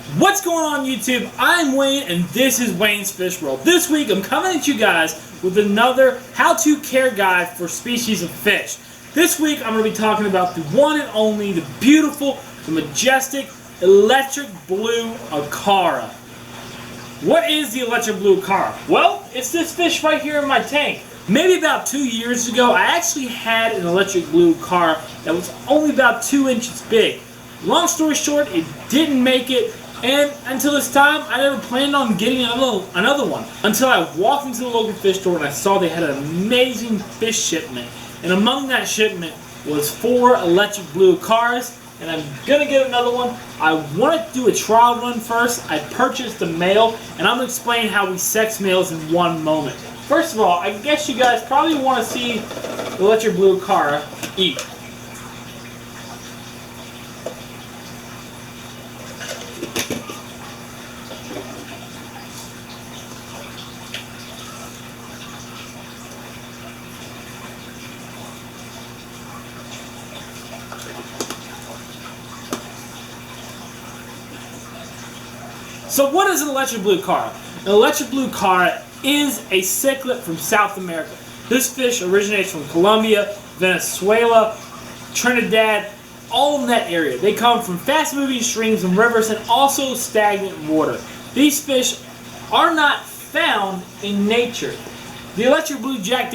What's going on YouTube? I'm Wayne and this is Wayne's Fish World. This week I'm coming at you guys with another how-to care guide for species of fish. This week I'm going to be talking about the one and only, the beautiful, the majestic, electric blue Acara. What is the electric blue Acara? Well, it's this fish right here in my tank. Maybe about 2 years ago I actually had an electric blue Acara that was only about 2 inches big. Long story short, it didn't make it. And until this time, I never planned on getting another one. Until I walked into the local fish store and I saw they had an amazing fish shipment. And among that shipment was 4 electric blue Acaras. And I'm going to get another one. I want to do a trial run first. I purchased the male. And I'm going to explain how we sex males in one moment. First of all, I guess you guys probably want to see the electric blue Acara eat. So what is an electric blue Acara? An electric blue Acara is a cichlid from South America. This fish originates from Colombia, Venezuela, Trinidad, all in that area. They come from fast-moving streams and rivers and also stagnant water. These fish are not found in nature. The electric blue Acara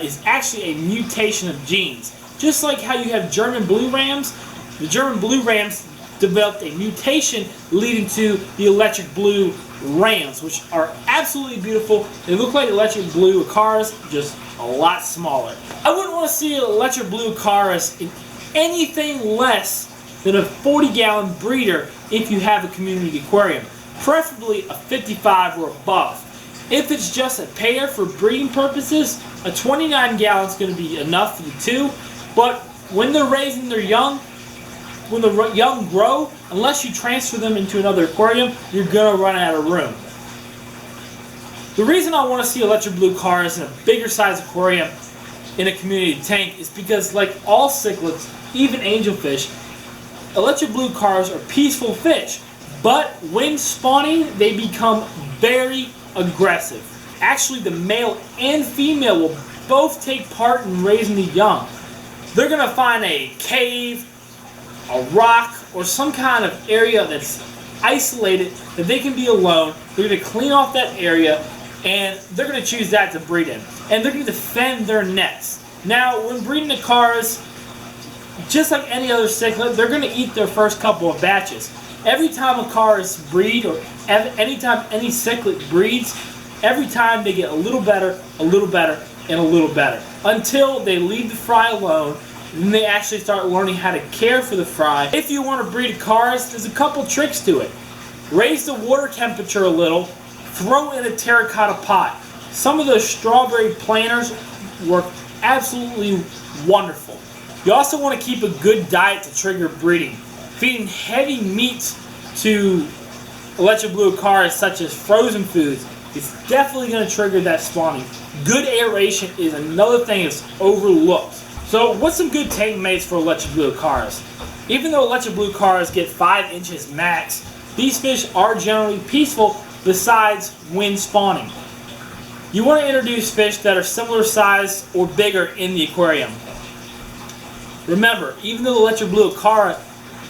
is actually a mutation of genes. Just like how you have German blue rams, the German blue rams developed a mutation leading to the electric blue rams, which are absolutely beautiful. They look like electric blue Acaras, just a lot smaller. I wouldn't want to see electric blue Acaras in anything less than a 40-gallon breeder if you have a community aquarium, preferably a 55 or above. If it's just a pair for breeding purposes, a 29-gallon is going to be enough for the two, but when they're raising their young, when the young grow, unless you transfer them into another aquarium, you're going to run out of room. The reason I want to see electric blue Acaras in a bigger size aquarium in a community tank is because, like all cichlids, even angelfish, electric blue Acaras are peaceful fish, but when spawning, they become very aggressive. Actually, the male and female will both take part in raising the young. They're going to find a cave, a rock, or some kind of area that's isolated that they can be alone. They're going to clean off that area and they're going to choose that to breed in. And they're going to defend their nest. Now, when breeding Acaras, just like any other cichlid, they're going to eat their first couple of batches. Every time Acaras breed, or anytime any cichlid breeds, every time they get a little better, and a little better, until they leave the fry alone. And they actually start learning how to care for the fry. If you want to breed Acaras, there's a couple tricks to it. Raise the water temperature a little, throw in a terracotta pot. Some of those strawberry planters work absolutely wonderful. You also want to keep a good diet to trigger breeding. Feeding heavy meats to electric blue Acaras, such as frozen foods, is definitely going to trigger that spawning. Good aeration is another thing that's overlooked. So what's some good tank mates for electric blue Acaras? Even though electric blue Acaras get 5 inches max, these fish are generally peaceful besides when spawning. You want to introduce fish that are similar size or bigger in the aquarium. Remember, even though the electric blue Acara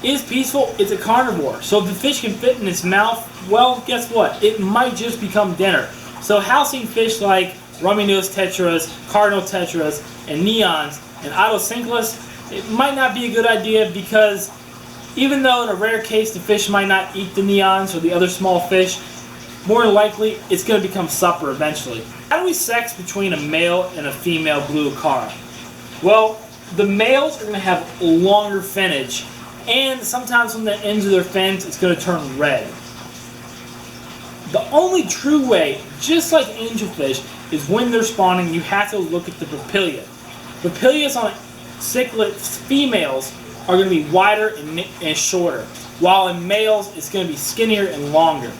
is peaceful, it's a carnivore. So if the fish can fit in its mouth, well, guess what? It might just become dinner. So housing fish like rummy-nosed tetras, cardinal tetras, and neons, and autocinclus, it might not be a good idea because even though in a rare case the fish might not eat the neons or the other small fish, more than likely it's going to become supper eventually. How do we sex between a male and a female blue Acara? Well, the males are going to have longer finnage, and sometimes from the ends of their fins it's going to turn red. The only true way, just like angelfish, is when they're spawning you have to look at the papillae. Papillas on cichlid females are going to be wider and shorter, while in males it's going to be skinnier and longer.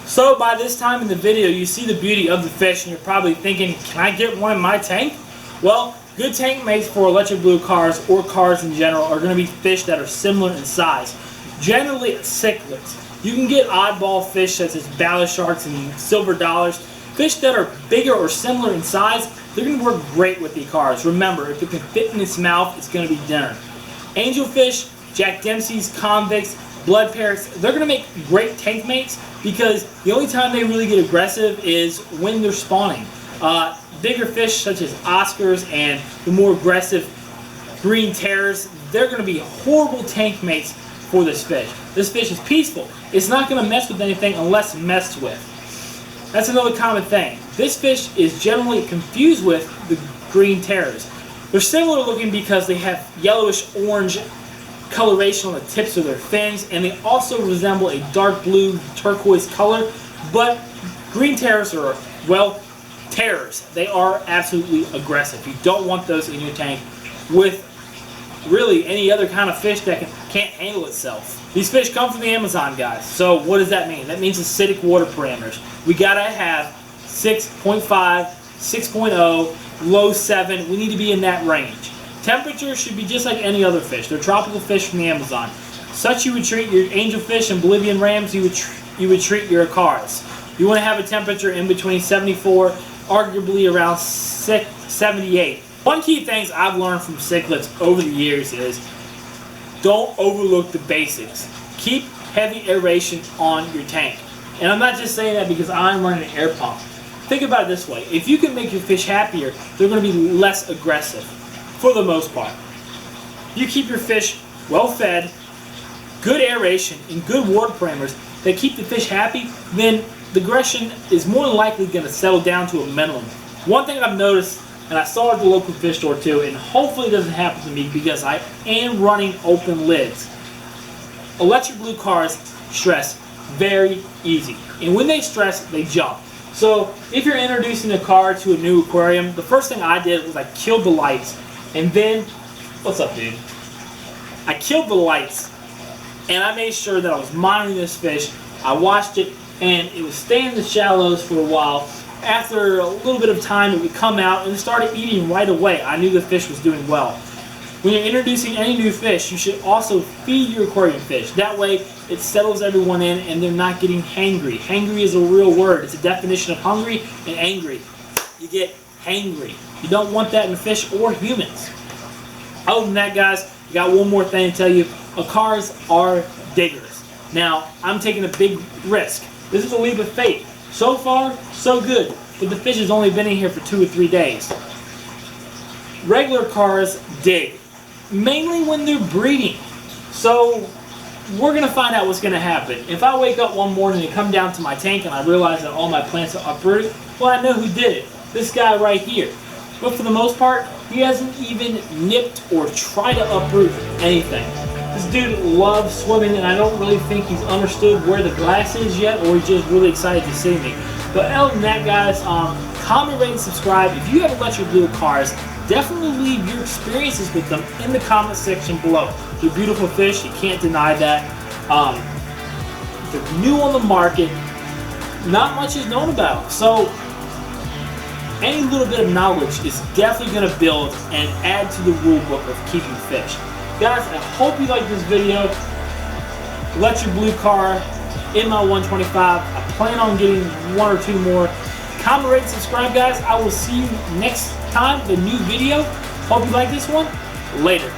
So by this time in the video you see the beauty of the fish and you're probably thinking, can I get one in my tank? Well, Good tank mates for electric blue cars or cars in general are going to be fish that are similar in size. Generally cichlids. You can get oddball fish such as ballast sharks and silver dollars. Fish that are bigger or similar in size, they're going to work great with the cars. Remember, if it can fit in its mouth, it's going to be dinner. Angelfish, Jack Dempsey's, convicts, blood parrots, they're going to make great tank mates because the only time they really get aggressive is when they're spawning. Bigger fish such as Oscars and the more aggressive green terrors, they're going to be horrible tank mates for this fish. This fish is peaceful. It's not going to mess with anything unless messed with. That's another common thing. This fish is generally confused with the green terrors. They're similar looking because they have yellowish orange coloration on the tips of their fins, and they also resemble a dark blue turquoise color, but green terrors are, well, terrors. They are absolutely aggressive. You don't want those in your tank with really any other kind of fish that can't handle itself. These fish come from the Amazon, guys. So what does that mean? That means acidic water parameters. We gotta have 6.5, 6.0, low 7. We need to be in that range. Temperature should be just like any other fish. They're tropical fish from the Amazon. Such you would treat your angelfish and Bolivian rams, you would treat your Acaras. You want to have a temperature in between 74, arguably around 78. One key things I've learned from cichlids over the years is don't overlook the basics. Keep heavy aeration on your tank. And I'm not just saying that because I'm running an air pump. Think about it this way. If you can make your fish happier, they're going to be less aggressive for the most part. You keep your fish well fed, good aeration, and good water parameters that keep the fish happy, then the aggression is more than likely going to settle down to a minimum. One thing I've noticed, and I saw it at the local fish store too, and hopefully it doesn't happen to me because I am running open lids. Electric blue cars stress very easy, and when they stress, they jump. So if you're introducing a car to a new aquarium, the first thing I did was I killed the lights, and then, what's up, dude? I killed the lights, and I made sure that I was monitoring this fish. I watched it, and it was staying in the shallows for a while. After a little bit of time, it would come out and start eating right away. I knew the fish was doing well. When you're introducing any new fish, you should also feed your aquarium fish. That way, it settles everyone in and they're not getting hangry. Hangry is a real word. It's a definition of hungry and angry. You get hangry. You don't want that in fish or humans. Other than that, guys, I got one more thing to tell you. Acaras are diggers. Now, I'm taking a big risk. This is a leap of faith. So far, so good. But the fish has only been in here for 2 or 3 days. Regular cars dig. Mainly when they're breeding. So we're going to find out what's going to happen. If I wake up one morning and come down to my tank and I realize that all my plants are uprooted, well, I know who did it. This guy right here. But for the most part, he hasn't even nipped or tried to uproot anything. This dude loves swimming, and I don't really think he's understood where the glass is yet, or he's just really excited to see me. But other than that, guys, comment, rate, and subscribe. If you have electric blue cars, definitely leave your experiences with them in the comment section below. They're beautiful fish, you can't deny that. They're new on the market, not much is known about them. So any little bit of knowledge is definitely going to build and add to the rule book of keeping fish. Guys, I hope you liked this video. Electric blue car in my 125. I plan on getting 1 or 2 more. Comment, rate, subscribe, guys. I will see you next time with a new video. Hope you like this one. Later.